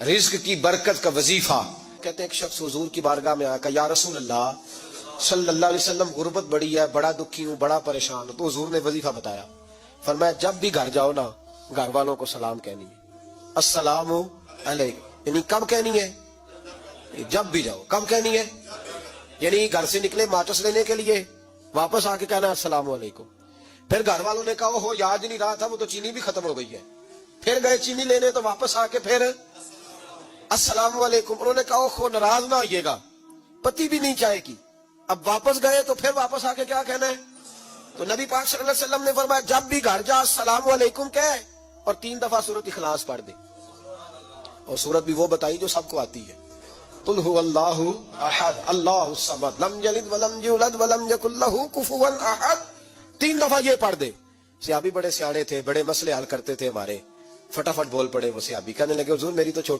رزق کی برکت کا وظیفہ. کہتے ہیں ایک شخص حضور کی بارگاہ میں آیا کہ یا رسول اللہ صلی اللہ علیہ وسلم غربت بڑی ہے, بڑا دکھی ہوں, بڑا پریشان ہوں. تو حضور نے وظیفہ بتایا, فرمایا جب بھی گھر جاؤ نا گھر والوں کو سلام کہنی ہے, السلام علیکم. یعنی کب کہنی ہے؟ جب بھی جاؤ. کب کہنی ہے؟ یعنی گھر سے نکلے ماچس لینے کے لیے, واپس آ کے کہنا السلام علیکم. پھر گھر والوں نے کہا ہو یاد نہیں رہا تھا, وہ تو چینی بھی ختم ہو گئی ہے. پھر گئے چینی لینے تو واپس آ کے پھر السلام علیکم. انہوں نے کہا ہو ناراض نہ ہوئیے گا, پتی بھی نہیں چائے کی. اب واپس گئے تو پھر واپس آ کے کیا کہنا ہے؟ تو نبی پاک صلی اللہ علیہ وسلم نے فرمایا جب بھی گھر جا السلام علیکم کہے اور 3 دفعہ سورۃ اخلاص پڑھ دے. اور سورت بھی وہ بتائی جو سب کو آتی ہے, قل هو اللہ احد اللہ الصمد لم یلد ولم یولد ولم یکن لہ کفوا احد. 3 دفعہ یہ پڑھ دے. صحابی بڑے سیانے تھے, بڑے مسئلے حل کرتے تھے ہمارے, فٹافٹ بول پڑے وہ صحابی, کہنے لگے حضور میری تو چھوٹی